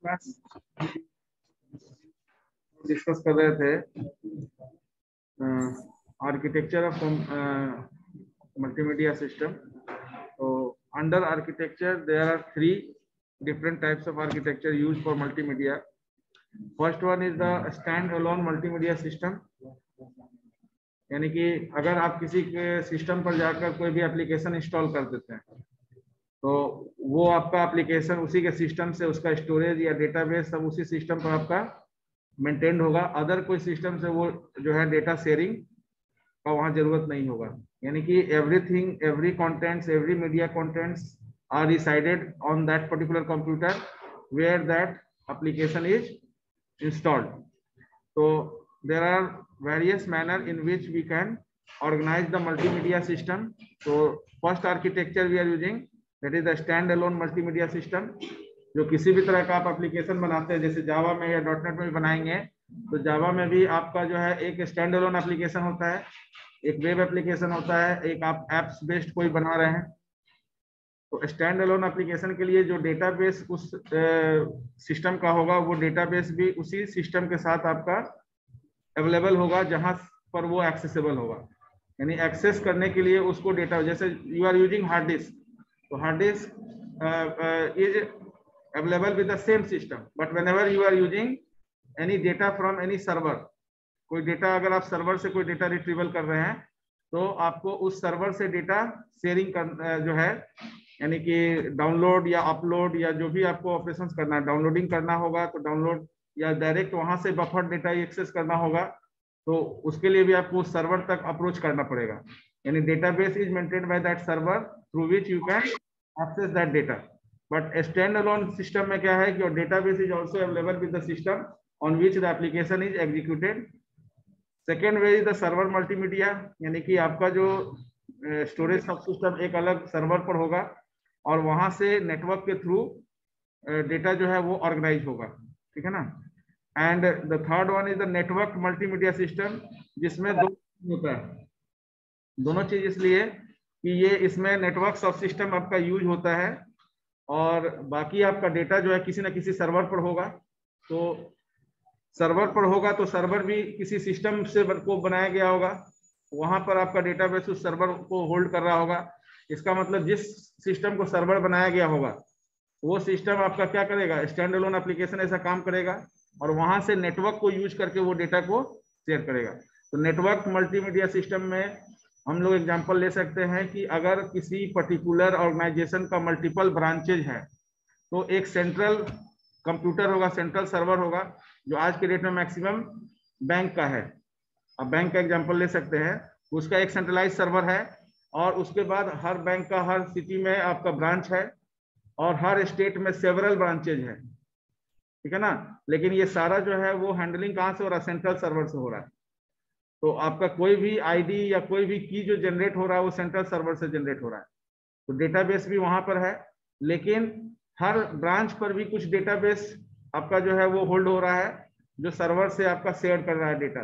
Class discuss कर रहे थे आर्किटेक्चर ऑफ मल्टीमीडिया सिस्टम। तो under architecture there are 3 different types of architecture used for multimedia. First one is the stand-alone multimedia system, यानी कि अगर आप किसी के सिस्टम पर जाकर कोई भी एप्लीकेशन इंस्टॉल कर देते हैं तो वो आपका एप्लीकेशन उसी के सिस्टम से, उसका स्टोरेज या डेटाबेस सब उसी सिस्टम पर आपका मेंटेन होगा। अदर कोई सिस्टम से वो जो है डेटा शेयरिंग का वहां जरूरत नहीं होगा, यानी कि everything, every contents, every media contents are resided on that particular computer where that application is installed. So there are various manner in which we can organize the multimedia system. So first architecture we are using, that is the stand-alone multimedia system. जो किसी भी तरह का आप application बनाते हैं, जैसे जावा में या .NET में बनाएंगे, तो जावा में भी आपका जो है एक स्टैंड अलोन एप्लीकेशन होता है, एक वेब एप्लीकेशन होता है, एक आप एप्स बेस्ड कोई बना रहे हैं। तो स्टैंड अलोन एप्लीकेशन के लिए जो डेटाबेस उस सिस्टम का होगा, वो डेटाबेस भी उसी सिस्टम के साथ आपका अवेलेबल होगा जहां पर वो एक्सेसिबल होगा। यानी एक्सेस करने के लिए उसको डेटा, जैसे you are using hard disk, तो hard disk is available with the same system, but whenever you are using any data from any server, कोई डेटा अगर आप सर्वर से कोई डेटा रिट्रीवल कर रहे हैं तो आपको उस सर्वर से डेटा शेयरिंग कर जो है, यानी कि डाउनलोड या अपलोड या जो भी आपको ऑपरेशंस करना है, डाउनलोडिंग करना होगा तो डाउनलोड, या डायरेक्ट वहां से बफर डेटा एक्सेस करना होगा, तो उसके लिए भी आपको उस सर्वर तक अप्रोच करना पड़ेगा। यानी database is maintained by that server through which you can access that data. But stand alone system में क्या है कि database is also available with the system on which the application is executed. Second way is the server multimedia, यानी कि आपका जो storage सब system एक अलग सर्वर पर होगा और वहां से नेटवर्क के थ्रू डेटा जो है वो ऑर्गेनाइज होगा, ठीक है ना। And the third one is the network multimedia system, जिसमें दो होता है, दोनों चीज इसलिए कि ये इसमें नेटवर्क सब सिस्टम आपका यूज होता है और बाकी आपका डेटा जो है किसी ना किसी सर्वर पर होगा। तो सर्वर पर होगा तो सर्वर भी किसी सिस्टम से को बनाया गया होगा, वहां पर आपका डेटाबेस उस सर्वर को होल्ड कर रहा होगा। इसका मतलब जिस सिस्टम को सर्वर बनाया गया होगा वो सिस्टम आपका क्या करेगा, स्टैंड अलोन एप्लीकेशन ऐसा काम करेगा और वहां से नेटवर्क को यूज करके वो डेटा को शेयर करेगा। तो नेटवर्क मल्टीमीडिया सिस्टम में हम लोग एग्जांपल ले सकते हैं कि अगर किसी पर्टिकुलर ऑर्गेनाइजेशन का मल्टीपल ब्रांचेज है तो एक सेंट्रल कंप्यूटर होगा, सेंट्रल सर्वर होगा, जो आज के डेट में मैक्सिमम बैंक का है। अब बैंक का एग्जांपल ले सकते हैं, उसका एक सेंट्रलाइज सर्वर है और उसके बाद हर बैंक का हर सिटी में आपका ब्रांच है और हर स्टेट में सेवरल ब्रांचेज है, ठीक है ना। लेकिन ये सारा जो है वो हैंडलिंग कहाँ से हो रहा है, सेंट्रल सर्वर से हो रहा है। तो आपका कोई भी आईडी या कोई भी की जो जनरेट हो रहा है वो सेंट्रल सर्वर से जनरेट हो रहा है। तो डेटाबेस भी वहां पर है, लेकिन हर ब्रांच पर भी कुछ डेटाबेस आपका जो है वो होल्ड हो रहा है जो सर्वर से आपका शेयर कर रहा है डेटा।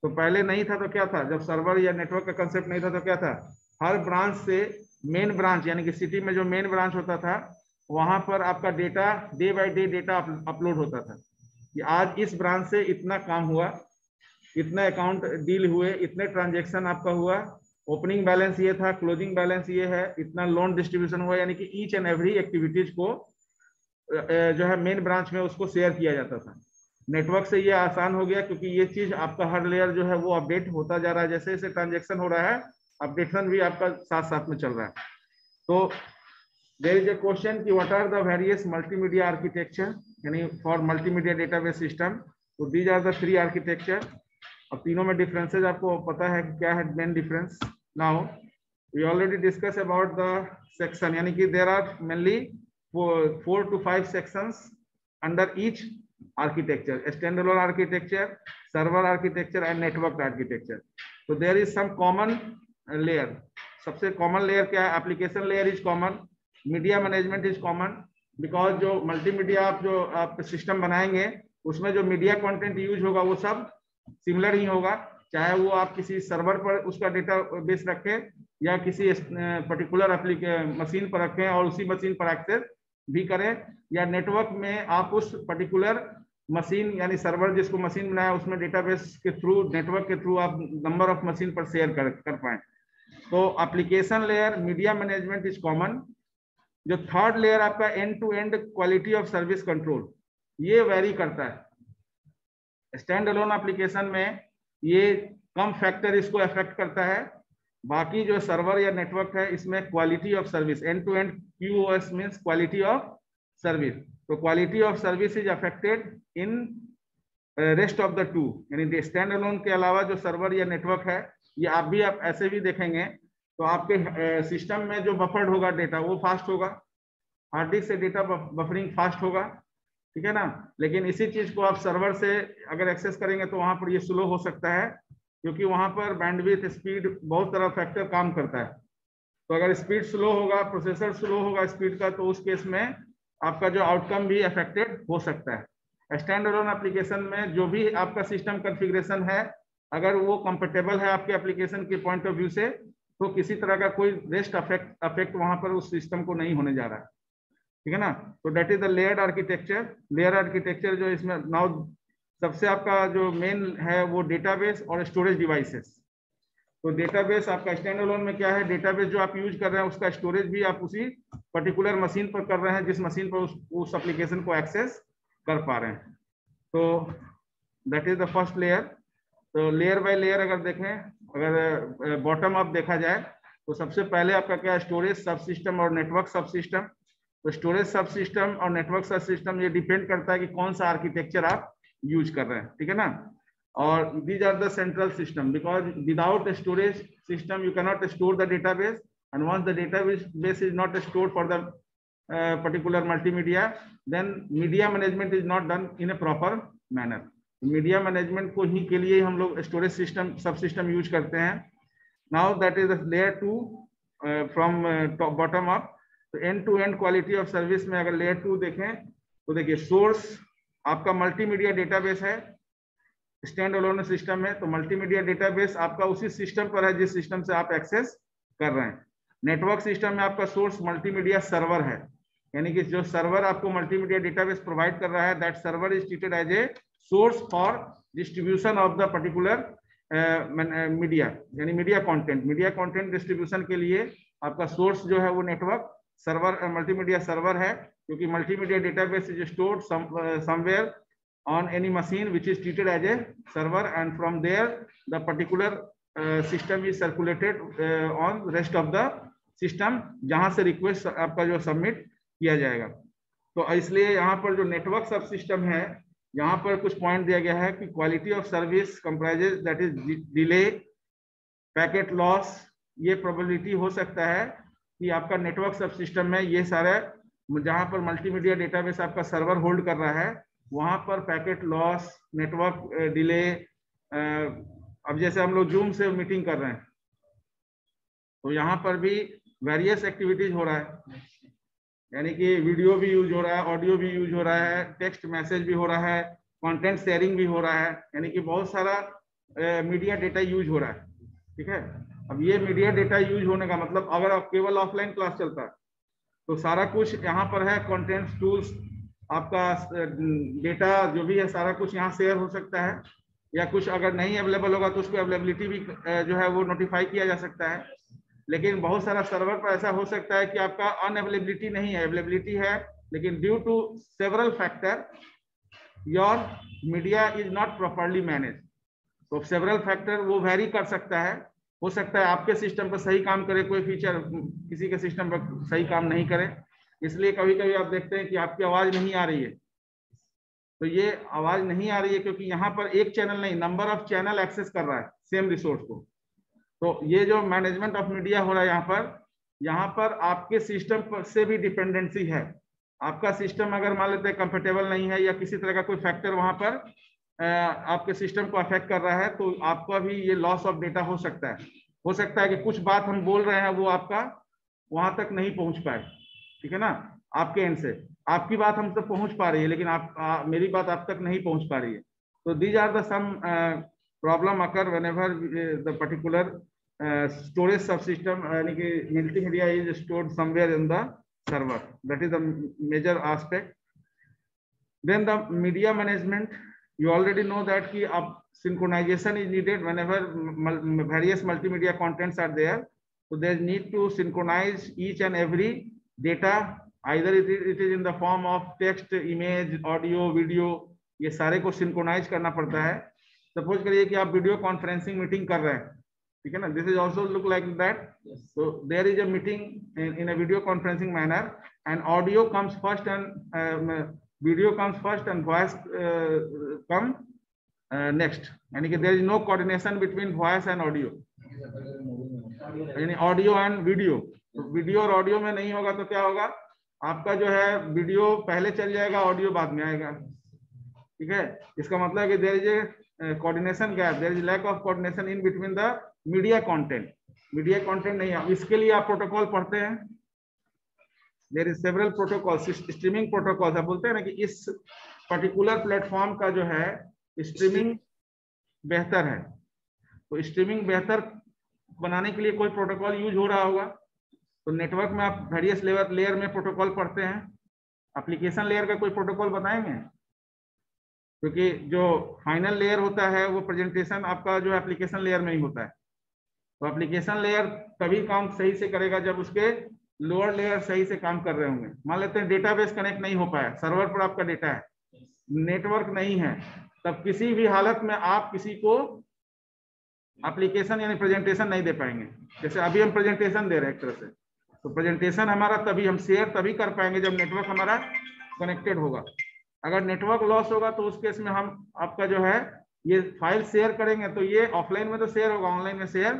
तो पहले नहीं था तो क्या था, जब सर्वर या नेटवर्क का कंसेप्ट नहीं था तो क्या था, हर ब्रांच से मेन ब्रांच, यानी कि सिटी में जो मेन ब्रांच होता था वहां पर आपका data day by day data upload होता था कि आज इस ब्रांच से इतना काम हुआ, इतने अकाउंट डील हुए, इतने ट्रांजेक्शन आपका हुआ, ओपनिंग बैलेंस ये था, क्लोजिंग बैलेंस ये है, इतना लोन डिस्ट्रीब्यूशन हुआ। यानी कि ईच एंड एवरी एक्टिविटीज को जो है मेन ब्रांच में उसको शेयर किया जाता था। नेटवर्क से ये आसान हो गया क्योंकि ये चीज आपका हर लेयर जो है वो अपडेट होता जा रहा है, जैसे जैसे ट्रांजेक्शन हो रहा है अपडेशन भी आपका साथ साथ में चल रहा है। तो देयर इज अ क्वेश्चन कि what are the various multimedia architecture, यानी फॉर मल्टीमीडिया डेटाबेस सिस्टम। तो दीज आर द 3 आर्किटेक्चर। अब तीनों में डिफरेंसेस आपको पता है कि क्या है main difference. Now we already discuss about the section, यानी कि there are mainly 4 to 5 sections under each architecture: standalone architecture, server architecture and network architecture. So there is some common layer. सबसे common layer क्या है, application layer is common, media management is common, because जो multimedia आप system बनाएंगे उसमें जो media content use होगा वो सब सिमिलर ही होगा, चाहे वो आप किसी सर्वर पर उसका डेटा बेस रखें या किसी पर्टिकुलर मशीन पर रखें और उसी मशीन पर एक्सेस भी करें, या नेटवर्क में आप उस पर्टिकुलर मशीन यानी सर्वर जिसको मशीन बनाया उसमें डेटाबेस के थ्रू, नेटवर्क के थ्रू आप नंबर ऑफ मशीन पर शेयर कर पाए। तो application layer media management is common. जो थर्ड लेयर आपका end to end quality of service control, ये वेरी करता है। स्टैंड अलोन एप्लीकेशन में ये कम फैक्टर इसको अफेक्ट करता है, बाकी जो सर्वर या नेटवर्क है इसमें quality of service, end to end QoS means quality of service. तो quality of service is affected in rest of the two, यानी स्टैंड अलोन के अलावा जो सर्वर या नेटवर्क है, ये आप ऐसे भी देखेंगे तो आपके सिस्टम में जो बफर्ड होगा डेटा वो फास्ट होगा, हार्ड डिस्क से डेटा बफरिंग फास्ट होगा, ठीक है ना। लेकिन इसी चीज को आप सर्वर से अगर एक्सेस करेंगे तो वहां पर ये स्लो हो सकता है, क्योंकि वहां पर बैंडविड्थ, स्पीड, बहुत सारा फैक्टर काम करता है। तो अगर स्पीड स्लो होगा, प्रोसेसर स्लो होगा स्पीड का, तो उस केस में आपका जो आउटकम भी अफेक्टेड हो सकता है। स्टैंड अलोन एप्लीकेशन में जो भी आपका सिस्टम कॉन्फ़िगरेशन है, अगर वो कंफर्टेबल है आपके एप्लीकेशन के पॉइंट ऑफ व्यू से, तो किसी तरह का कोई रेस्ट अफेक्ट वहां पर उस सिस्टम को नहीं होने जा रहा है, ठीक है ना। तो that is the layered architecture. Layer architecture जो इसमें नाउ सबसे आपका जो मेन है वो डेटाबेस और स्टोरेज डिवाइसेस। तो डेटाबेस आपका स्टैंड अलोन में क्या है, डेटाबेस जो आप यूज कर रहे हैं उसका स्टोरेज भी आप उसी पर्टिकुलर मशीन पर कर रहे हैं जिस मशीन पर उस एप्लीकेशन को एक्सेस कर पा रहे हैं। तो that is the first layer. तो लेयर बाय लेयर अगर देखें, अगर बॉटम अप देखा जाए तो सबसे पहले आपका क्या है, स्टोरेज सब सिस्टम और नेटवर्क सब सिस्टम। तो स्टोरेज सब सिस्टम और नेटवर्क सब सिस्टम ये डिपेंड करता है कि कौन सा आर्किटेक्चर आप यूज कर रहे हैं, ठीक है ना। और these are the central system, because without a storage system you cannot store the database, and once the database is not stored for the particular multimedia, then media management is not done in a proper manner. Media management को ही के लिए हम लोग storage system सब system use करते हैं। Now that is layer 2 from top bottom up. तो end to end quality of service में अगर लेयर 2 देखें तो देखिए, सोर्स आपका मल्टीमीडिया डेटाबेस है स्टैंड अलोन सिस्टम में। तो मल्टीमीडिया डेटाबेस आपका उसी सिस्टम पर है जिस सिस्टम से आप एक्सेस कर रहे हैं। नेटवर्क सिस्टम में आपका सोर्स मल्टीमीडिया सर्वर है, यानी कि जो सर्वर आपको मल्टीमीडिया डेटाबेस प्रोवाइड कर रहा है, that server is treated as a source for distribution of the particular media, यानी media content. Media content distribution के लिए आपका सोर्स जो है वो नेटवर्क सर्वर, मल्टीमीडिया सर्वर है, क्योंकि multimedia database is stored somewhere on any machine which is treated as a server, and from there the particular system is circulated on rest of the system, जहां से request आपका जो submit किया जाएगा। तो इसलिए यहाँ पर जो नेटवर्क सब सिस्टम है, यहाँ पर कुछ पॉइंट दिया गया है कि quality of service comprises that is delay, packet loss. ये प्रोबेबिलिटी हो सकता है कि आपका नेटवर्क सब सिस्टम में ये सारे, जहां पर मल्टीमीडिया डेटाबेस आपका सर्वर होल्ड कर रहा है, वहां पर पैकेट लॉस, नेटवर्क डिले। अब जैसे हम लोग जूम से मीटिंग कर रहे हैं तो यहाँ पर भी वेरियस एक्टिविटीज हो रहा है, यानी कि वीडियो भी यूज हो रहा है, ऑडियो भी यूज हो रहा है, टेक्स्ट मैसेज भी हो रहा है, कंटेंट शेयरिंग भी हो रहा है, यानी कि बहुत सारा मीडिया डेटा यूज हो रहा है, ठीक है। अब ये मीडिया डेटा यूज होने का मतलब, अगर आप केवल ऑफलाइन क्लास चलता है तो सारा कुछ यहाँ पर है, कंटेंट्स, टूल्स, आपका डेटा जो भी है सारा कुछ यहाँ शेयर हो सकता है, या कुछ अगर नहीं अवेलेबल होगा तो उसको अवेलेबिलिटी भी जो है वो नोटिफाई किया जा सकता है। लेकिन बहुत सारा सर्वर पर ऐसा हो सकता है कि आपका अनअवेलेबिलिटी नहीं है, अवेलेबिलिटी है, लेकिन due to several factor your media is not properly manage. तो सेवरल फैक्टर वो वेरी कर सकता है, हो सकता है आपके सिस्टम पर सही काम करे कोई फीचर, किसी के सिस्टम पर सही काम नहीं करे, इसलिए कभी कभी आप देखते हैं कि आपकी आवाज नहीं आ रही है। तो ये आवाज नहीं आ रही है क्योंकि यहाँ पर एक चैनल नहीं, नंबर ऑफ चैनल एक्सेस कर रहा है सेम रिसोर्स को। तो ये जो मैनेजमेंट ऑफ मीडिया हो रहा है यहाँ पर आपके सिस्टम पर से भी डिपेंडेंसी है। आपका सिस्टम अगर मान लेते हैं कंफर्टेबल नहीं है या किसी तरह का कोई फैक्टर वहां पर आपके सिस्टम को अफेक्ट कर रहा है, तो आपका भी ये लॉस ऑफ डेटा हो सकता है। हो सकता है कि कुछ बात हम बोल रहे हैं वो आपका वहां तक नहीं पहुंच पाए, ठीक है ना। आपके एंड से आपकी बात हम तक पहुंच पा रही है, लेकिन मेरी बात आप तक नहीं पहुंच पा रही है। तो these are the some problem occur whenever the particular storage subsystem, यानी कि multimedia is stored somewhere in the server. That is the major aspect. Then the media management, you already know that ki synchronization is needed whenever various multimedia contents are there. So there's need to synchronize each and every data, either it is in the form of text, image, audio, video, ये सारे को synchronize करना पड़ता है. Suppose करिए कि आप video conferencing meeting कर रहे हैं, ठीक है ना, this is also look like that. So there is a meeting in a video conferencing manner, and audio comes first and video comes first and voice come next. यानी कि there is no coordination between voice and audio, यानी audio and video. तो video और audio में नहीं होगा तो क्या होगा, आपका जो है वीडियो पहले चल जाएगा, ऑडियो बाद में आएगा. ठीक है, इसका मतलब है कि there is a coordination gap, there is lack of coordination in between the media content. Media content नहीं है. इसके लिए आप प्रोटोकॉल पढ़ते हैं. There is several protocols, streaming protocols. आप बोलते हैं ना कि इस पर्टिकुलर प्लेटफॉर्म का जो है स्ट्रीमिंग बेहतर है, तो स्ट्रीमिंग बेहतर बनाने के लिए कोई प्रोटोकॉल यूज हो रहा होगा. तो नेटवर्क में आप वेरियस लेयर में प्रोटोकॉल पढ़ते हैं. एप्लीकेशन लेयर का कोई प्रोटोकॉल बताएंगे, क्योंकि जो फाइनल लेयर होता है वो प्रेजेंटेशन आपका जो एप्लीकेशन लेयर में ही होता है. तो एप्लीकेशन लेयर तभी काम सही से करेगा जब उसके लोअर लेयर सही से काम कर रहे होंगे. मान लेते हैं डेटाबेस कनेक्ट नहीं हो पाया, सर्वर पर आपका डेटा है, नेटवर्क नहीं है, तब किसी भी हालत में आप किसी को एप्लीकेशन यानी प्रेजेंटेशन नहीं दे पाएंगे. जैसे अभी हम प्रेजेंटेशन दे रहे हैं एक तरह से, तो प्रेजेंटेशन हमारा तभी हम शेयर तभी कर पाएंगे जब नेटवर्क हमारा कनेक्टेड होगा. अगर नेटवर्क लॉस होगा तो उस केस में हम आपका जो है ये फाइल शेयर करेंगे तो ये ऑफलाइन में तो शेयर होगा, ऑनलाइन में शेयर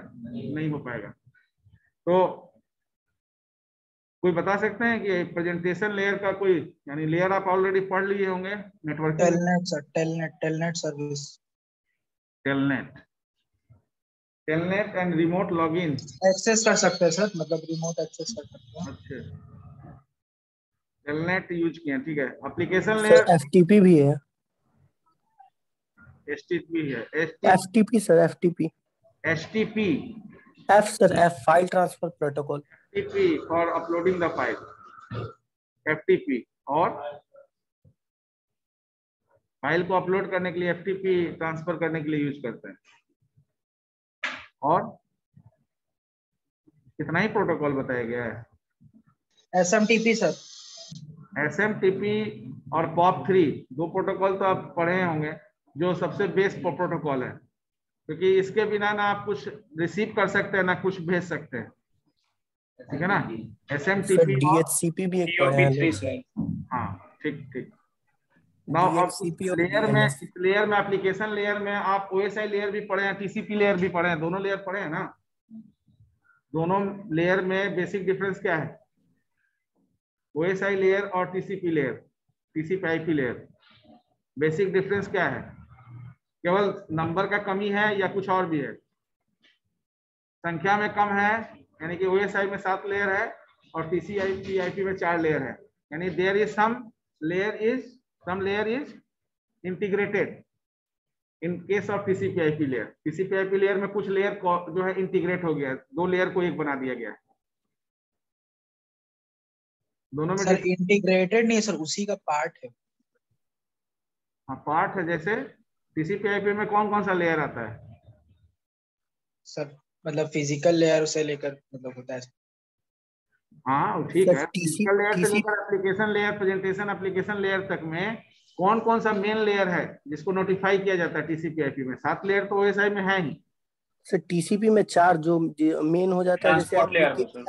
नहीं हो पाएगा. तो कोई बता सकते हैं कि प्रेजेंटेशन लेयर का कोई, यानी लेयर आप ऑलरेडी पढ़ लिए होंगे network. Telnet sir, telnet service. Telnet and remote login access कर सकते हैं सर, मतलब रिमोट एक्सेस कर सकते हैं. अच्छा, टेलनेट यूज किया, ठीक है. एप्लीकेशन लेयर एफटीपी भी है. एचटीपी है. FTP sir, FTP. HTP F sir, F file transfer protocol. FTP for uploading the file. FTP और फाइल को अपलोड करने के लिए एफटीपी ट्रांसफर करने के लिए यूज करते हैं. और कितना ही प्रोटोकॉल बताया गया है. SMTP sir. एसएमटीपी और पॉप3 दो प्रोटोकॉल तो आप पढ़े होंगे, जो सबसे बेस्ट प्रोटोकॉल है, क्योंकि इसके बिना ना आप कुछ रिसीव कर सकते हैं ना कुछ भेज सकते हैं. ठीक है ना. एसएमटीपी डीएचसीपी भी एक पढ़े हैं. हाँ ठीक. लेयर में एप्लीकेशन लेयर में आप ओएसआई लेयर भी पढ़े हैं, टीसीपी लेयर भी पढ़े हैं, दोनों लेयर पढ़े हैं ना. दोनों लेयर में बेसिक डिफरेंस क्या है, ओएसआई लेयर और TCP layer, TCP IP layer, basic difference क्या है? केवल नंबर का कमी है या कुछ और भी है? संख्या में कम है, यानी कि ओएसआई में 7 लेयर है और टीसीपी आईपी में 4 लेयर है. यानी there is some layer is integrated in case of TCP/IP layer. TCP/IP layer में कुछ लेयर जो है इंटीग्रेट हो गया है, 2 लेयर को एक बना दिया गया है. दोनों में सर इंटीग्रेटेड नहीं सर, उसी का पार्ट है. हाँ पार्ट है. जैसे TCP/IP में कौन कौन सा लेयर आता है सर? मतलब फिजिकल लेयर से लेकर मतलब होता है. हाँ ठीक है. फिजिकल लेयर से लेकर application layer, presentation application layer तक में कौन कौन सा मेन लेयर है जिसको नोटिफाई किया जाता है TCP/IP में? 7 लेयर तो OSI में है ही सर. टीसीपी में 4 जो मेन हो जाता है, जैसे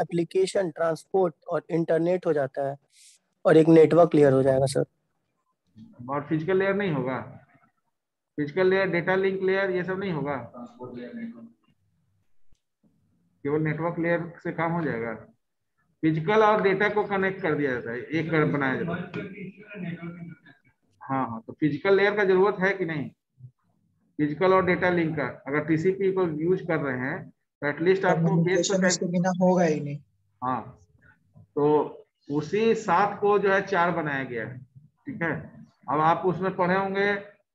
एप्लीकेशन, ट्रांसपोर्ट और इंटरनेट हो जाता है, और एक नेटवर्क लेयर हो जाएगा सर. और फिजिकल लेयर नहीं होगा? Physical layer, data link layer, ये सब नहीं होगा? केवल नेटवर्क लेयर से काम हो जाएगा. फिजिकल और डेटा को कनेक्ट कर दिया जाता है, एक बनाया जाता है. हाँ, तो फिजिकल लेयर का जरूरत है कि नहीं? फिजिकल और डेटा लिंक का अगर टीसीपी को यूज कर रहे हैं तो एटलीस्ट आपको बेस तो बिना होगा ही नहीं. हाँ, तो उसी 7 को जो है 4 बनाया गया है. ठीक है. अब आप उसमें पढ़े होंगे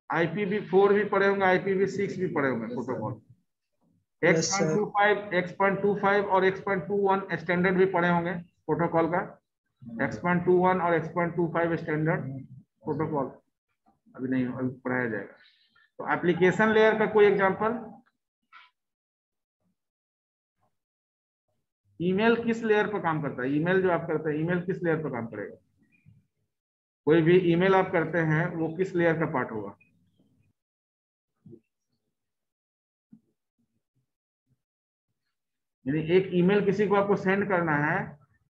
IPv4 भी पढ़े होंगे, IPv6 भी पढ़े होंगे प्रोटोकॉल. X.25 और X.21 स्टैंडर्ड भी पढ़े होंगे प्रोटोकॉल का. X.21 और X.25 स्टैंडर्ड प्रोटोकॉल अभी नहीं, अभी पढ़ाया जाएगा। तो एप्लीकेशन लेयर का कोई एग्जांपल, ईमेल किस लेयर पर काम करता है? ईमेल जो आप करते हैं, ईमेल किस लेयर पर काम करेगा? कोई भी ईमेल आप करते हैं वो किस लेयर का पार्ट होगा? यानी एक ईमेल किसी को आपको सेंड करना है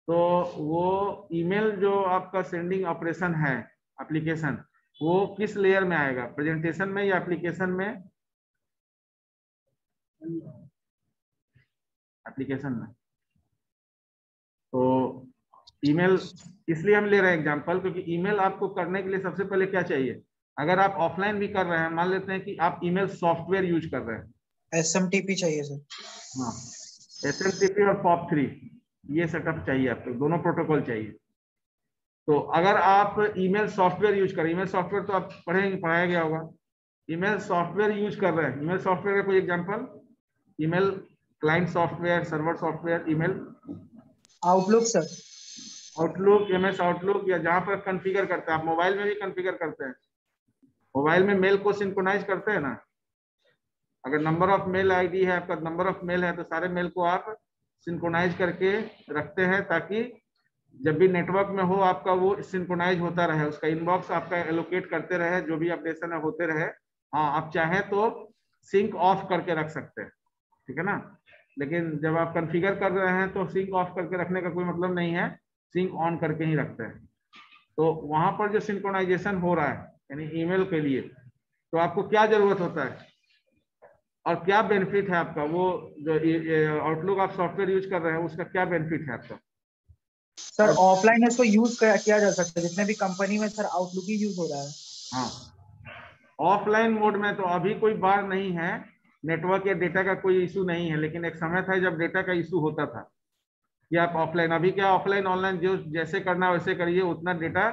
तो वो ईमेल जो आपका सेंडिंग ऑपरेशन है, एप्लीकेशन, वो किस लेयर में आएगा? प्रेजेंटेशन में या एप्लीकेशन में? एप्लीकेशन में। तो ईमेल इसलिए हम ले रहे हैं एग्जांपल, क्योंकि ईमेल आपको करने के लिए सबसे पहले क्या चाहिए? अगर आप ऑफलाइन भी कर रहे हैं, मान लेते हैं कि आप ईमेल सॉफ्टवेयर यूज कर रहे हैं, SMTP चाहिए सर। हाँ, SMTP और POP3 ये सेटअप चाहिए आपको, दोनों प्रोटोकॉल चाहिए। तो अगर आप ईमेल सॉफ्टवेयर यूज करें, ईमेल सॉफ्टवेयर तो आप पढ़ाया गया होगा, ईमेल सॉफ्टवेयर यूज कर रहे हैं, ईमेल सॉफ्टवेयर का कोई example? Email client software, server software, email outlook sir. Outlook, MS outlook, या जहां पर कॉन्फ़िगर करते हैं आप, मोबाइल में भी कॉन्फ़िगर करते हैं, मोबाइल में मेल को सिंक्रोनाइज करते हैं ना। अगर नंबर ऑफ मेल आईडी है आपका, नंबर ऑफ मेल है, तो सारे मेल को आप सिंक्रोनाइज करके रखते हैं ताकि जब भी नेटवर्क में हो आपका वो सिंक्रोनाइज होता रहे, उसका इनबॉक्स आपका एलोकेट करते रहे, जो भी अपडेशन है होते रहे। हाँ, आप चाहें तो सिंक ऑफ करके रख सकते हैं, ठीक है ना। लेकिन जब आप कॉन्फ़िगर कर रहे हैं तो सिंक ऑफ करके रखने का कोई मतलब नहीं है, सिंक ऑन करके ही रखते हैं। तो वहां पर जो सिंक्रोनाइजेशन हो रहा है यानी ईमेल के लिए, तो आपको क्या जरूरत होता है और क्या बेनिफिट है आपका? वो जो आउटलुक आप सॉफ्टवेयर यूज कर रहे हैं उसका क्या बेनिफिट है आपका? सर ऑफलाइन इसको यूज किया जा सकता है, जितने भी कंपनी में सर आउटलुक ही यूज हो रहा है। हाँ, ऑफलाइन मोड में तो अभी कोई बार नहीं है, नेटवर्क या डेटा का कोई इशू नहीं है, लेकिन एक समय था जब डेटा का इशू होता था कि आप ऑफलाइन, अभी क्या ऑफलाइन ऑनलाइन जो जैसे करना वैसे करिए, उतना डेटा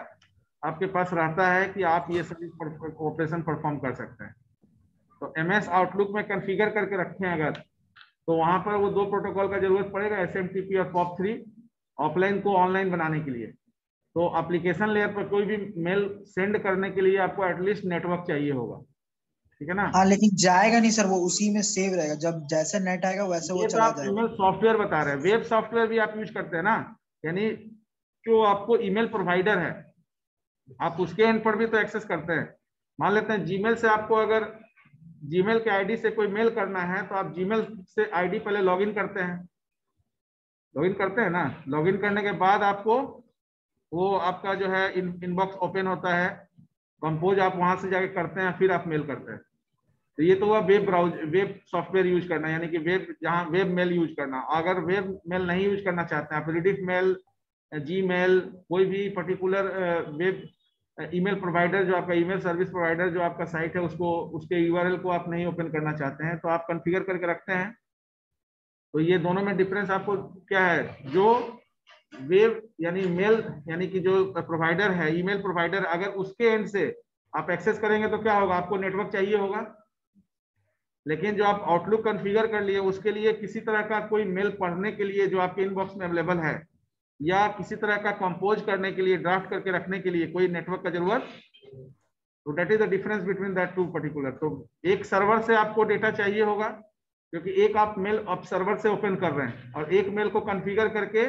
आपके पास रहता है कि आप ये सभी ऑपरेशन परफॉर्म कर सकते हैं। तो MS आउटलुक में कॉन्फ़िगर करके रखें अगर, तो वहां पर वो दो प्रोटोकॉल का जरूरत पड़ेगा, SMTP और POP3, ऑफलाइन को ऑनलाइन बनाने के लिए। तो एप्लीकेशन लेयर पर कोई भी मेल सेंड करने के लिए आपको एटलीस्ट नेटवर्क चाहिए होगा, ठीक है ना। हाँ लेकिन जाएगा नहीं सर, वो उसी में सेव रहेगा, जब जैसे नेट आएगा वैसे वो ये तो चला आप जाएगा। ईमेल सॉफ्टवेयर बता रहे हैं, वेब सॉफ्टवेयर भी आप यूज करते हैं ना, यानी जो आपको ईमेल प्रोवाइडर है आप उसके एंड पर भी तो एक्सेस करते हैं। मान लेते हैं जीमेल से आपको अगर जीमेल के आईडी से कोई मेल करना है तो आप जीमेल से आईडी पहले लॉगिन करते हैं, ना। लॉगिन करने के बाद आपको वो आपका जो है इनबॉक्स ओपन होता है, कंपोज आप वहां से जाके करते हैं, फिर आप मेल करते हैं। तो ये तो हुआ वेब सॉफ्टवेयर यूज करना, यानी कि वेब, जहां वेब मेल यूज करना। अगर वेब मेल नहीं यूज करना चाहते हैं आप, रिडिफ मेल, जीमेल, कोई भी पर्टिकुलर वेब ईमेल प्रोवाइडर जो आपका ईमेल सर्विस प्रोवाइडर जो आपका साइट है उसको, उसके URL को आप नहीं ओपन करना चाहते हैं, तो आप कॉन्फ़िगर करके रखते हैं। तो ये दोनों में डिफरेंस आपको क्या है? जो वेब यानी मेल यानी कि जो प्रोवाइडर है, ईमेल प्रोवाइडर, अगर उसके एंड से आप एक्सेस करेंगे तो क्या होगा? आपको नेटवर्क चाहिए होगा। लेकिन जो आप आउटलुक कॉन्फ़िगर कर लिए उसके लिए किसी तरह का कोई मेल पढ़ने के लिए जो आपके इनबॉक्स में अवेलेबल है, या किसी तरह का कंपोज करने के लिए, ड्राफ्ट करके रखने के लिए कोई नेटवर्क का जरूरत। तो that is the difference between that two particular. तो एक सर्वर से आपको डेटा चाहिए होगा, क्योंकि एक आप मेल आप सर्वर से ओपन कर रहे हैं, और एक मेल को कॉन्फ़िगर करके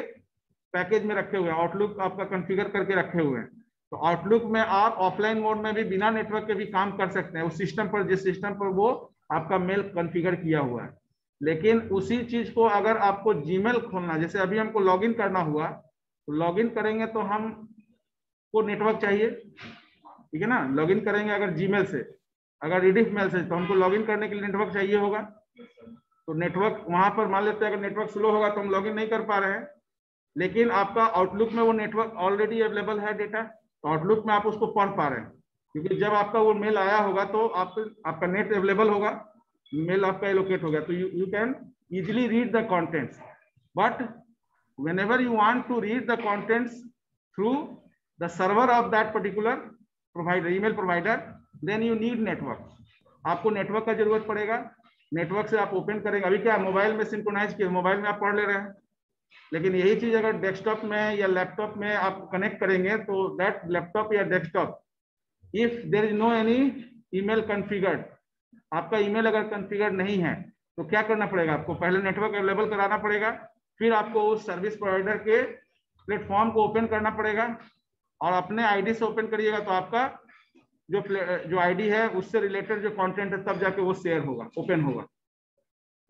पैकेज में रखे हुए हैं, आउटलुक आपका कॉन्फ़िगर करके रखे हुए हैं। तो आउटलुक में आप ऑफलाइन मोड में भी बिना नेटवर्क के भी काम कर सकते हैं, उस सिस्टम पर, जिस सिस्टम पर वो आपका मेल कॉन्फ़िगर किया हुआ है। लेकिन उसी चीज को अगर आपको जीमेल खोलना, जैसे अभी हमको लॉगिन करना हुआ, तो लॉगिन करेंगे तो हमको नेटवर्क चाहिए, ठीक है ना। लॉगिन करेंगे अगर जीमेल से, अगर रिडिफ मेल से, तो हमको लॉगिन करने के लिए नेटवर्क चाहिए होगा। तो नेटवर्क वहां पर मान लेते हैं अगर नेटवर्क स्लो होगा तो हम लॉगिन नहीं कर पा रहे हैं, लेकिन आपका आउटलुक में वो नेटवर्क ऑलरेडी अवेलेबल है डेटा, तो आउटलुक में आप उसको पढ़ पा रहे हैं, क्योंकि जब आपका वो मेल आया होगा तो आपका नेट अवेलेबल होगा, मेल आपका एलोकेट हो गया, तो you can easily read the contents. But whenever you want to read the contents through the server of that particular provider, email provider, then you need network. आपको network का जरूरत पड़ेगा, network से आप ओपन करेंगे। अभी क्या मोबाइल में सिंक्रोनाइज किया, मोबाइल में आप पढ़ ले रहे हैं, लेकिन यही चीज अगर डेस्कटॉप में या लैपटॉप में आप कनेक्ट करेंगे तो दैट लैपटॉप या desktop, if there is no any email configured, आपका ईमेल अगर कॉन्फ़िगर्ड नहीं है तो क्या करना पड़ेगा आपको? पहले नेटवर्क अवेलेबल कराना पड़ेगा, फिर आपको उस सर्विस प्रोवाइडर के प्लेटफॉर्म को ओपन करना पड़ेगा, और अपने आईडी से ओपन करिएगा तो आपका जो आईडी है उससे रिलेटेड जो कंटेंट है तब जाके वो शेयर होगा, ओपन होगा,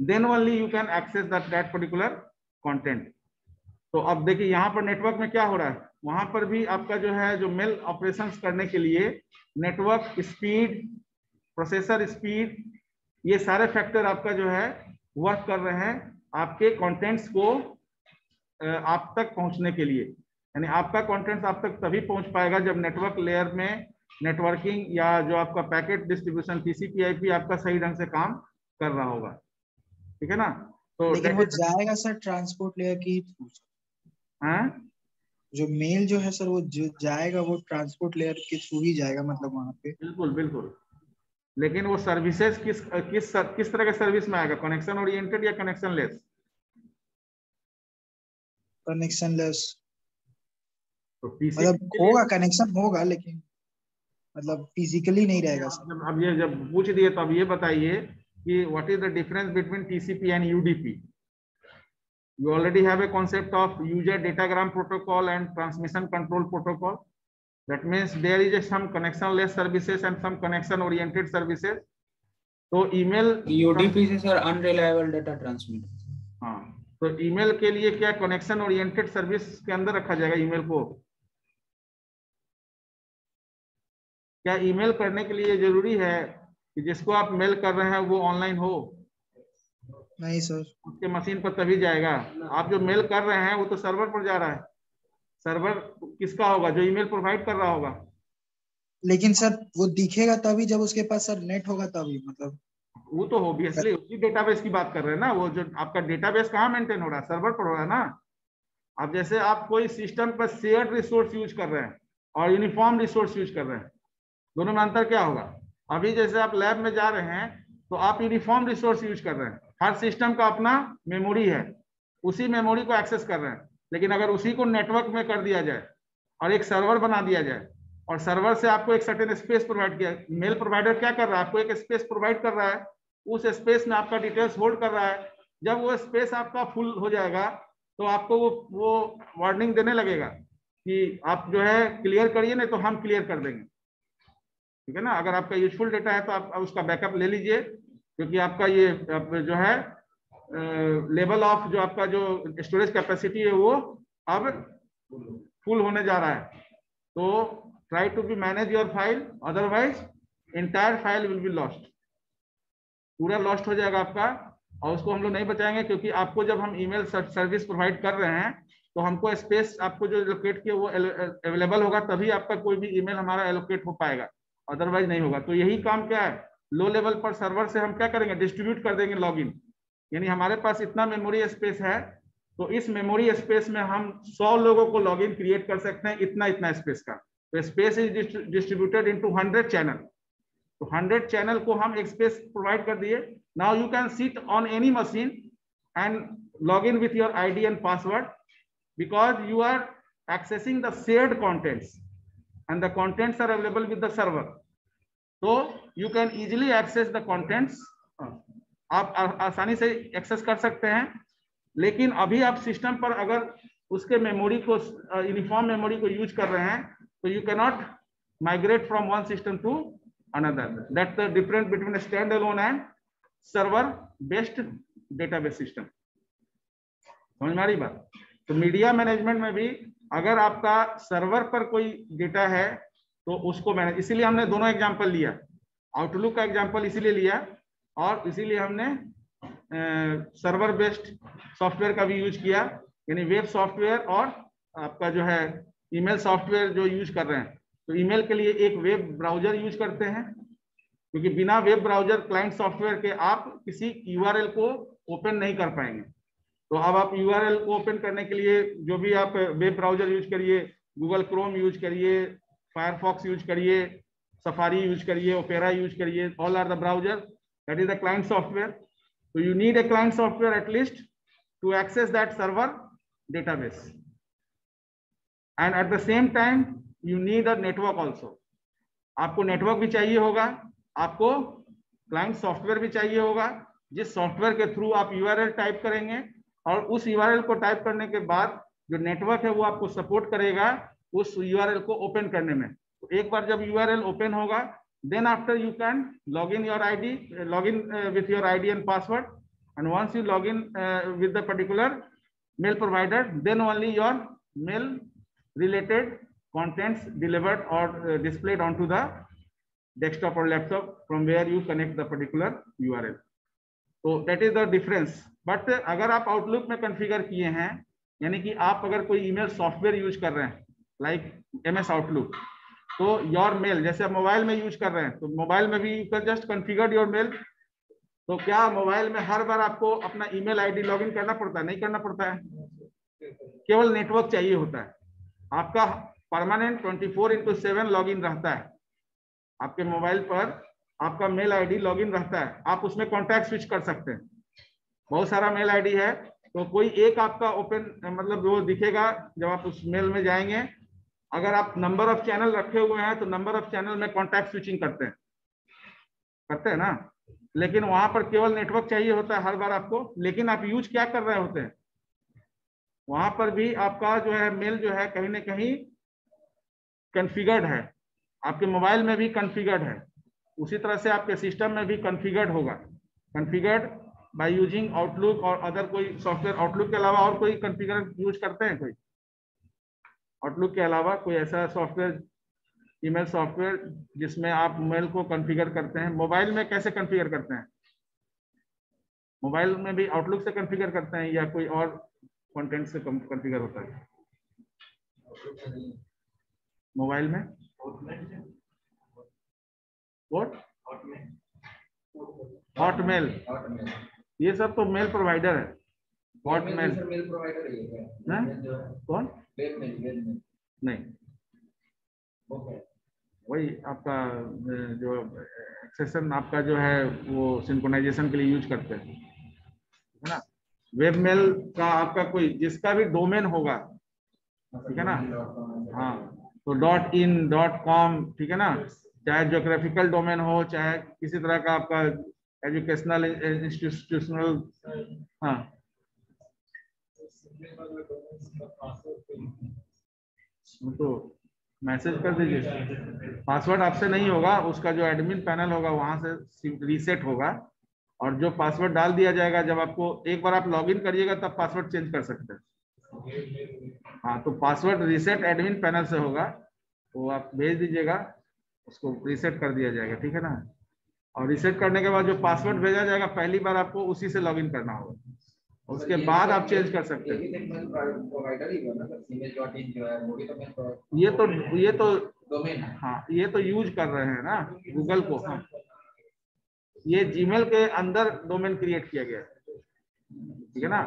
then only you can access that particular content. तो अब देखिए यहाँ पर नेटवर्क में क्या हो रहा है, वहां पर भी आपका जो है जो मेल ऑपरेशंस करने के लिए नेटवर्क स्पीड, प्रोसेसर स्पीड, ये सारे फैक्टर आपका जो है वर्क कर रहे हैं आपके कंटेंट्स को आप तक पहुंचने के लिए। यानी आपका कंटेंट्स आप तक तभी पहुंच पाएगा जब नेटवर्क लेयर में नेटवर्किंग या जो आपका पैकेट डिस्ट्रीब्यूशन TCP/IP आपका सही ढंग से काम कर रहा होगा, ठीक है ना? तो लेकिन वो जाएगा सर ट्रांसपोर्ट लेयर की थ्रू। हाँ, जो मेल जो है सर वो जो जाएगा वो ट्रांसपोर्ट लेयर के थ्रू ही जाएगा, मतलब वहां पे। बिल्कुल बिल्कुल, लेकिन वो सर्विसेज किस तरह के सर्विस में आएगा? कनेक्शन ओरिएंटेड या कनेक्शन लेस? Connection less. तो मतलब होगा, कनेक्शन होगा, लेकिन मतलब फिजिकली नहीं रहेगा सर। अब ये जब पूछ दिए तो अब ये बताइए कि what is the difference between TCP and UDP? You already have a concept of user datagram protocol and transmission control protocol. That means there is some connection-less services and some connection-oriented services. तो email UDP से sir unreliable data transmit। हाँ, तो email के लिए क्या connection-oriented service के अंदर रखा जाएगा email को? क्या ईमेल करने के लिए जरूरी है कि जिसको आप मेल कर रहे हैं वो ऑनलाइन हो? नहीं सर। उसके मशीन पर तभी जाएगा। आप जो मेल कर रहे हैं वो तो सर्वर पर जा रहा है। सर्वर किसका होगा? जो ईमेल प्रोवाइड कर रहा होगा। लेकिन सर वो दिखेगा तभी जब उसके पास सर नेट होगा तभी, मतलब वो तो ऑब्वियसली उसी डेटाबेस की बात कर रहे हैं ना। वो जो आपका डेटाबेस कहाँ मेंटेन हो रहा है? सर्वर पर हो रहा है ना। अब जैसे आप कोई सिस्टम पर शेयर्ड रिसोर्स यूज कर रहे हैं और यूनिफॉर्म रिसोर्स यूज कर रहे हैं, दोनों में अंतर क्या होगा? अभी जैसे आप लैब में जा रहे हैं तो आप यूनिफॉर्म रिसोर्स यूज कर रहे हैं, हर सिस्टम का अपना मेमोरी है, उसी मेमोरी को एक्सेस कर रहे हैं। लेकिन अगर उसी को नेटवर्क में कर दिया जाए और एक सर्वर बना दिया जाए और सर्वर से आपको एक सर्टेन स्पेस प्रोवाइड किया, मेल प्रोवाइडर क्या कर रहा है? आपको एक स्पेस प्रोवाइड कर रहा है, उस स्पेस में आपका डिटेल्स होल्ड कर रहा है। जब वो स्पेस आपका फुल हो जाएगा तो आपको वो वार्निंग देने लगेगा कि आप जो है क्लियर करिए, नहीं तो हम क्लियर कर देंगे, ठीक है ना। अगर आपका यूजफुल डेटा है तो आप उसका बैकअप ले लीजिए, क्योंकि आपका ये जो है लेवल ऑफ जो आपका जो स्टोरेज कैपेसिटी है वो अब फुल होने जा रहा है। तो try to be manage your file, otherwise entire file will be lost, पूरा लॉस्ट हो जाएगा आपका। और उसको हम लोग नहीं बचाएंगे, क्योंकि आपको जब हम ईमेल सर्विस प्रोवाइड कर रहे हैं तो हमको स्पेस आपको जो एलोकेट किया वो अवेलेबल होगा, तभी आपका कोई भी ईमेल हमारा एलोकेट हो पाएगा, अदरवाइज नहीं होगा। तो यही काम क्या है, लो लेवल पर सर्वर से हम क्या करेंगे? डिस्ट्रीब्यूट कर देंगे लॉगिन। यानी हमारे पास इतना मेमोरी स्पेस है, तो इस मेमोरी स्पेस में हम 100 लोगों को लॉगिन क्रिएट कर सकते हैं, इतना स्पेस का। तो space is distributed into 100 channel. तो 100 चैनल को हम एक स्पेस प्रोवाइड कर दिए। Now you can sit on any machine and log in with your ID and password, because you are accessing the shared contents and the contents are available with the server, so you can easily access the contents। आप आसानी से access कर सकते हैं। लेकिन अभी आप system पर अगर उसके मेमोरी को यूनिफॉर्म मेमोरी को यूज कर रहे हैं तो you can not migrate from one system to another. That's the difference between stand alone and server based database system. समझ में आ रही बात? तो मीडिया मैनेजमेंट में भी अगर आपका सर्वर पर कोई डेटा है तो उसको मैनेज, इसीलिए हमने दोनों एग्जांपल लिया। आउटलुक का एग्जांपल इसीलिए लिया और इसीलिए हमने सर्वर बेस्ड सॉफ्टवेयर का भी यूज किया, यानी वेब सॉफ्टवेयर और आपका जो है ईमेल सॉफ्टवेयर जो यूज कर रहे हैं। तो ईमेल के लिए एक वेब ब्राउजर यूज करते हैं, क्योंकि बिना वेब ब्राउजर क्लाइंट सॉफ्टवेयर के आप किसी URL को ओपन नहीं कर पाएंगे। तो अब आप URL को ओपन करने के लिए जो भी आप वेब ब्राउजर यूज करिए, गूगल क्रोम यूज करिए, फायरफॉक्स यूज करिए, सफारी यूज करिए, ओपेरा यूज करिए, all are the browser, that is the client software. तो you need a client software at least to access that server database, and at the same time you need a network also. आपको network भी चाहिए होगा, आपको client software भी चाहिए होगा, जिस सॉफ्टवेयर के थ्रू आप यूआरएल टाइप करेंगे और उस यूआरएल को टाइप करने के बाद जो नेटवर्क है वो आपको सपोर्ट करेगा उस यूआरएल को ओपन करने में। तो एक बार जब यूआरएल ओपन होगा, then after you can log in your ID, log in with your ID and password, and once you log in with the particular mail provider, then only your mail related contents delivered or displayed onto the desktop or laptop from where you connect the particular URL. So that is the difference. But अगर आप outlook में configure किए हैं, यानी कि आप अगर कोई ईमेल सॉफ्टवेयर यूज कर रहे हैं लाइक MS आउटलुक, तो योर मेल जैसे आप मोबाइल में यूज कर रहे हैं, तो मोबाइल में भी you can just configure your mail. तो क्या मोबाइल में हर बार आपको अपना ईमेल आईडी लॉगिन करना पड़ता है? नहीं करना पड़ता है, केवल नेटवर्क चाहिए होता है। आपका परमानेंट 24/7 लॉगिन रहता है, आपके मोबाइल पर आपका मेल आईडी लॉगिन रहता है, आप उसमें कॉन्टैक्ट स्विच कर सकते हैं। बहुत सारा मेल आईडी है, तो कोई एक आपका ओपन मतलब वो दिखेगा जब आप उस मेल में जाएंगे। अगर आप नंबर ऑफ चैनल रखे हुए हैं तो नंबर ऑफ चैनल में कॉन्टैक्ट स्विचिंग करते हैं ना, लेकिन वहां पर केवल नेटवर्क चाहिए होता है हर बार आपको। लेकिन आप यूज क्या कर रहे होते हैं, वहां पर भी आपका जो है मेल जो है कहीं ना कहीं कॉन्फ़िगर्ड है, आपके मोबाइल में भी कॉन्फ़िगर्ड है, उसी तरह से आपके सिस्टम में भी कॉन्फ़िगर्ड होगा। कॉन्फ़िगर्ड बाय यूजिंग आउटलुक और अदर कोई सॉफ्टवेयर। आउटलुक के अलावा और कोई कॉन्फ़िगर यूज करते हैं? कोई आउटलुक के अलावा कोई ऐसा सॉफ्टवेयर, ईमेल सॉफ्टवेयर जिसमें आप मेल को कॉन्फ़िगर करते हैं? मोबाइल में कैसे कॉन्फ़िगर करते हैं? मोबाइल में भी आउटलुक से कॉन्फ़िगर करते हैं या कोई और कंटेंट से कॉन्फ़िगर होता है? मोबाइल में हॉटमेल, ये सब तो मेल प्रोवाइडर है। हॉटमेल मेल प्रोवाइडर है कौन? नहीं, वही आपका जो एक्सेशन आपका जो है वो सिंक्रोनाइजेशन के लिए यूज करते हैं, है ना। वेबमेल का आपका कोई जिसका भी डोमेन होगा, ठीक है ना, हाँ, तो .in .com, ठीक है ना, चाहे ज्योग्राफिकल डोमेन हो, चाहे किसी तरह का आपका एजुकेशनल इंस्टीट्यूशनल, हाँ, तो मैसेज कर दीजिए। पासवर्ड आपसे नहीं होगा, उसका जो एडमिन पैनल होगा वहां से रीसेट होगा, और जो पासवर्ड डाल दिया जाएगा जब आपको एक बार आप लॉगिन करिएगा तब पासवर्ड चेंज कर सकते हैं। हाँ, तो पासवर्ड रीसेट एडमिन पैनल से होगा, तो आप भेज दीजिएगा, उसको रीसेट कर दिया जाएगा, ठीक है ना। और रीसेट करने के बाद जो पासवर्ड भेजा जाएगा पहली बार आपको उसी से लॉगिन करना होगा, उसके बाद आप चेंज कर सकते हैं। ये तो हाँ, ये तो यूज कर रहे हैं ना गूगल को। हाँ, ये जीमेल के अंदर डोमेन क्रिएट किया गया है, ठीक है ना,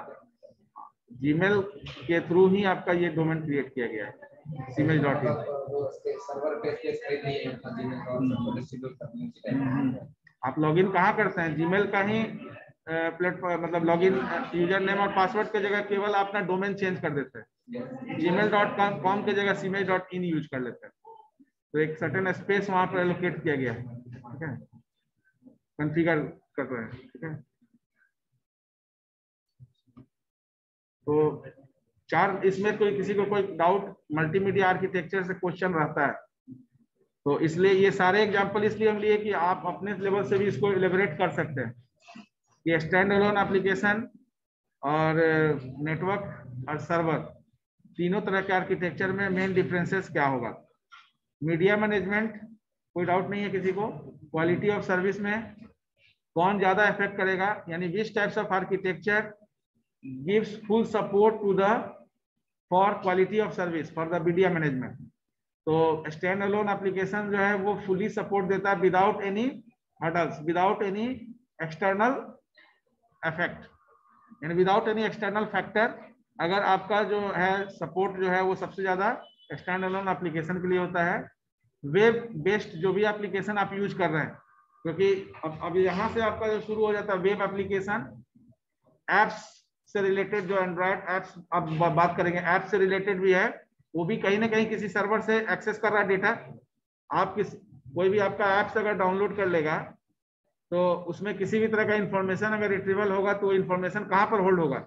जीमेल के थ्रू ही आपका ये डोमेन क्रिएट किया गया है, cmail.in। आप लॉगिन कहाँ करते हैं? जीमेल का ही प्लेटफॉर्म, मतलब लॉगिन यूजर नेम और पासवर्ड की जगह केवल अपना डोमेन चेंज कर देते हैं। gmail.com की जगह cmail.in यूज कर लेते हैं, तो एक सर्टेन स्पेस वहां पर एलोकेट किया गया है, ठीक है, कॉन्फ़िगर कर रहे हैं, ठीक है। तो चार, इसमें कोई किसी को कोई डाउट मल्टीमीडिया आर्किटेक्चर से क्वेश्चन रहता है, तो इसलिए ये सारे एग्जांपल इसलिए हम लिए कि आप अपने लेवल से भी इसको एलिब्रेट कर सकते हैं कि स्टैंड अलोन एप्लीकेशन और नेटवर्क और सर्वर, तीनों तरह के आर्किटेक्चर में मेन डिफरेंसेस क्या होगा। मीडिया मैनेजमेंट, कोई डाउट नहीं है किसी को। क्वालिटी ऑफ सर्विस में कौन ज्यादा इफेक्ट करेगा, यानी which types of architecture gives full support to the for quality of service for the media management. तो स्टैंड अलोन एप्लीकेशन जो है वो फुली सपोर्ट देता है without any hurdles, without any external effect, यानी विदाउट एनी एक्सटर्नल फैक्टर। अगर आपका जो है सपोर्ट जो है वो सबसे ज्यादा स्टैंड अलोन एप्लीकेशन के लिए होता है। वेब बेस्ड जो भी एप्लीकेशन आप यूज कर रहे हैं, क्योंकि अब यहाँ से आपका जो शुरू हो जाता है वेब एप्लीकेशन, एप्स से रिलेटेड जो एंड्रॉयड एप्स अब बात करेंगे, ऐप से रिलेटेड भी है, वो भी कहीं ना कहीं किसी सर्वर से एक्सेस कर रहा है डेटा। आप कोई भी आपका ऐप्स अगर डाउनलोड कर लेगा तो उसमें किसी भी तरह का इंफॉर्मेशन अगर रिट्रीवल होगा तो इंफॉर्मेशन कहाँ पर होल्ड होगा,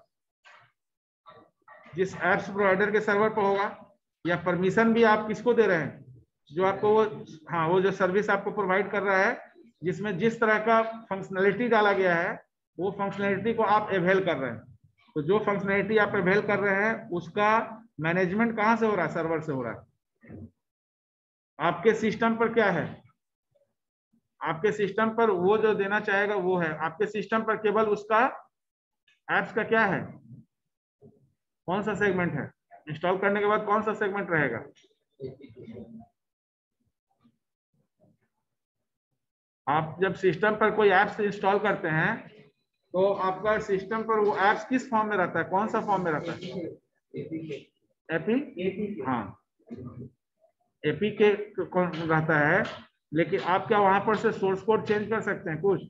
जिस एप्स प्रोवाइडर के सर्वर पर होगा, या परमिशन भी आप किसको दे रहे हैं, जो आपको वो, हाँ, वो जो सर्विस आपको प्रोवाइड कर रहा है जिसमें जिस तरह का फंक्शनैलिटी डाला गया है वो फंक्शनैलिटी को आप अवेल कर रहे हैं। तो जो फंक्शनैलिटी आप अवेल कर रहे हैं उसका मैनेजमेंट कहाँ से हो रहा है, सर्वर से हो रहा है। आपके सिस्टम पर क्या है, आपके सिस्टम पर वो जो देना चाहेगा वो है, आपके सिस्टम पर केवल उसका एप्स का क्या है, कौन सा सेगमेंट है, इंस्टॉल करने के बाद कौन सा सेगमेंट रहेगा। आप जब सिस्टम पर कोई एप्स इंस्टॉल करते हैं तो आपका सिस्टम पर वो एप्स किस फॉर्म में रहता है, कौन सा फॉर्म में रहता है, एपी, हाँ एपी के रहता है। लेकिन आप क्या वहां पर से सोर्स कोड चेंज कर सकते हैं कुछ,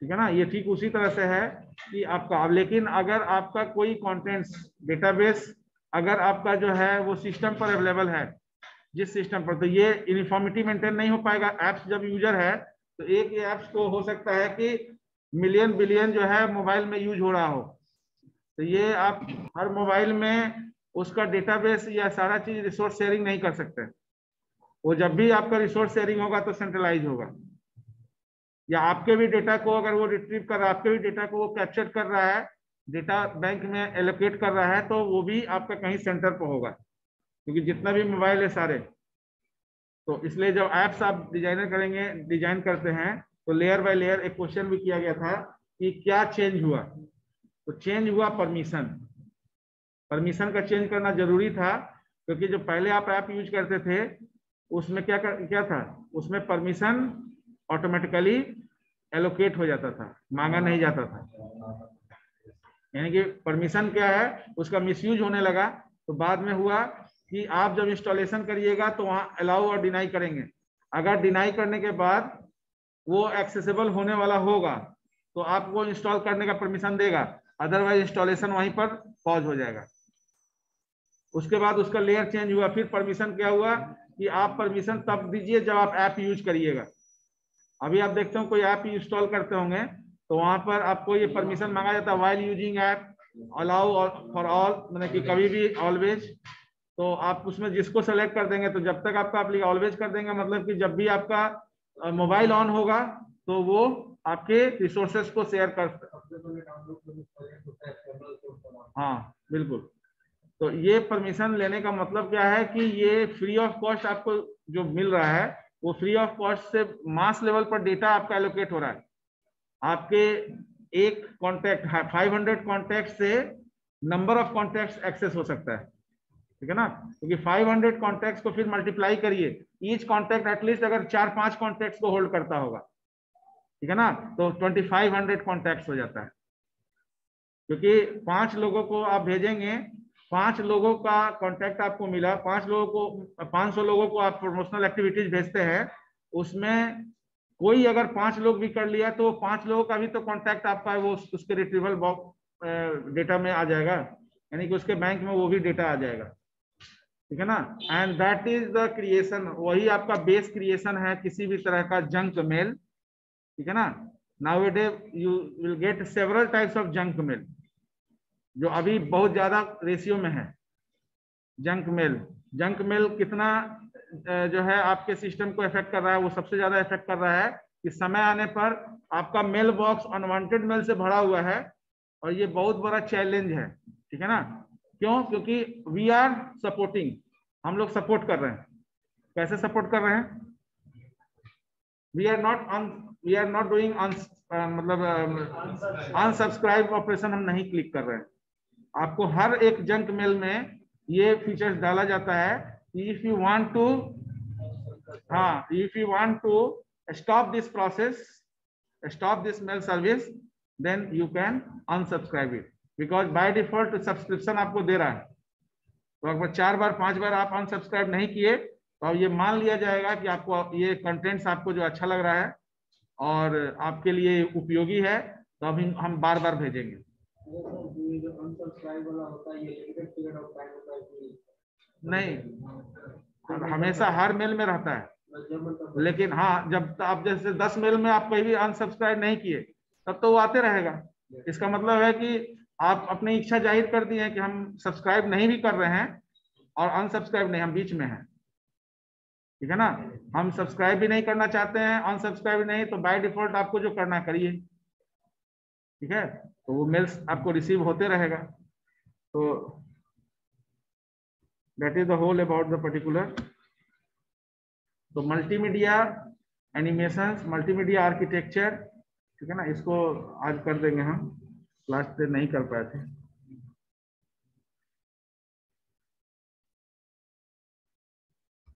ठीक है ना। ये ठीक उसी तरह से है कि आपका, लेकिन अगर आपका कोई कंटेंट्स डेटाबेस अगर आपका जो है वो सिस्टम पर अवेलेबल है जिस सिस्टम पर, तो ये यूनिफॉर्मिटी मेंटेन नहीं हो पाएगा। एप्स जब यूजर है तो एक ही एप्स को हो सकता है कि मिलियन बिलियन जो है मोबाइल में यूज हो रहा हो, तो ये आप हर मोबाइल में उसका डेटाबेस या सारा चीज रिसोर्स शेयरिंग नहीं कर सकते। वो जब भी आपका रिसोर्स शेयरिंग होगा तो सेंट्रलाइज होगा, या आपके भी डेटा को अगर वो रिट्रीव कर रहा है, आपके भी डेटा को वो कैप्चर कर रहा है, डेटा बैंक में एलोकेट कर रहा है, तो वो भी आपका कहीं सेंटर पर होगा, क्योंकि जितना भी मोबाइल है सारे। तो इसलिए जब एप्स आप डिजाइन करते हैं तो लेयर बाय लेयर एक क्वेश्चन भी किया गया था कि क्या चेंज हुआ, तो चेंज हुआ परमिशन का चेंज करना जरूरी था, क्योंकि जो पहले आप ऐप यूज करते थे उसमें क्या था, उसमें परमिशन ऑटोमेटिकली एलोकेट हो जाता था, मांगा नहीं जाता था। यानी कि परमिशन क्या है, उसका मिसयूज होने लगा। तो बाद में हुआ कि आप जब इंस्टॉलेशन करिएगा तो वहां अलाउ और डिनाई करेंगे, अगर डिनाई करने के बाद वो एक्सेसिबल होने वाला होगा तो आपको इंस्टॉल करने का परमिशन देगा, अदरवाइज इंस्टॉलेशन वहीं पर पॉज हो जाएगा। उसके बाद उसका लेयर चेंज हुआ, फिर परमिशन क्या हुआ कि आप परमिशन तब दीजिए जब आप ऐप यूज करिएगा। अभी आप देखते हो कोई ऐप इंस्टॉल करते होंगे तो वहां पर आपको ये परमिशन मांगा जाता है, while using app allow for all, मतलब कि कभी भी ऑलवेज। तो आप उसमें जिसको सेलेक्ट कर देंगे तो जब तक आपका ऑलवेज कर देंगे, मतलब कि जब भी आपका मोबाइल ऑन होगा तो वो आपके रिसोर्सेस को शेयर कर, हाँ बिल्कुल। तो ये परमिशन लेने का मतलब क्या है कि ये फ्री ऑफ कॉस्ट आपको जो मिल रहा है वो फ्री ऑफ कॉस्ट से मास लेवल पर डेटा आपका एलोकेट हो रहा है। आपके एक कॉन्टैक्ट 500 कॉन्टैक्ट से नंबर ऑफ कॉन्टैक्ट्स एक्सेस हो सकता है, ठीक है ना, क्योंकि 500 कॉन्टैक्ट्स को फिर मल्टीप्लाई करिए, ईच कॉन्टैक्ट एटलीस्ट अगर 4-5 कॉन्टैक्ट्स को होल्ड करता होगा, ठीक है ना, तो 2500 कॉन्टैक्ट्स हो जाता है। क्योंकि 5 लोगों को आप भेजेंगे, 5 लोगों का कॉन्टैक्ट आपको मिला, 5 लोगों को 500 लोगों को आप प्रमोशनल एक्टिविटीज भेजते हैं, उसमें कोई अगर 5 लोग भी कर लिया तो 5 लोगों का भी तो कॉन्टैक्ट आपका है, वो उसके रिट्रीवल डेटा में आ जाएगा, यानी कि उसके बैंक में वो भी डेटा आ जाएगा, ठीक है ना। And that is the creation, वही आपका बेस क्रिएशन है किसी भी तरह का जंक मेल, ठीक है ना। Nowadays you will get several types of junk mail, जो अभी बहुत ज्यादा रेशियो में है। जंक मेल कितना जो है आपके सिस्टम को इफेक्ट कर रहा है, वो सबसे ज्यादा इफेक्ट कर रहा है कि समय आने पर आपका मेल बॉक्स अनवांटेड मेल से भरा हुआ है, और ये बहुत बड़ा चैलेंज है, ठीक है ना। क्यों? क्योंकि वी आर सपोर्टिंग, हम लोग सपोर्ट कर रहे हैं। कैसे सपोर्ट कर रहे हैं? वी आर नॉट डूइंग मतलब अनसब्सक्राइब ऑपरेशन हम नहीं क्लिक कर रहे हैं। आपको हर एक जंक मेल में ये फीचर्स डाला जाता है कि if you want to stop this process, stop this mail service, then you can unsubscribe it, because by default subscription आपको दे रहा है। तो अगर 4 बार 5 बार आप अनसब्सक्राइब नहीं किए तो अब ये मान लिया जाएगा कि आपको ये कंटेंट्स आपको जो अच्छा लग रहा है और आपके लिए उपयोगी है, तो अभी हम बार बार भेजेंगे। नहीं, हमेशा हर मेल में रहता है, लेकिन हाँ जब आप जैसे 10 मेल में आप कहीं भी अनसब्सक्राइब नहीं किए तब तो वो आते रहेगा। इसका मतलब है कि आप अपनी इच्छा जाहिर कर दी है कि हम सब्सक्राइब नहीं भी कर रहे हैं और अनसब्सक्राइब नहीं, हम बीच में हैं, ठीक है ना। हम सब्सक्राइब भी नहीं करना चाहते हैं, अनसब्सक्राइब नहीं, तो बाय डिफॉल्ट आपको जो करना करिए, ठीक है। तो वो मेल्स आपको रिसीव होते रहेगा। तो that is the whole about the particular. तो मल्टीमीडिया एनिमेशंस, मल्टीमीडिया आर्किटेक्चर, ठीक है ना, इसको आज कर देंगे हम, क्लास पे नहीं कर पाए थे।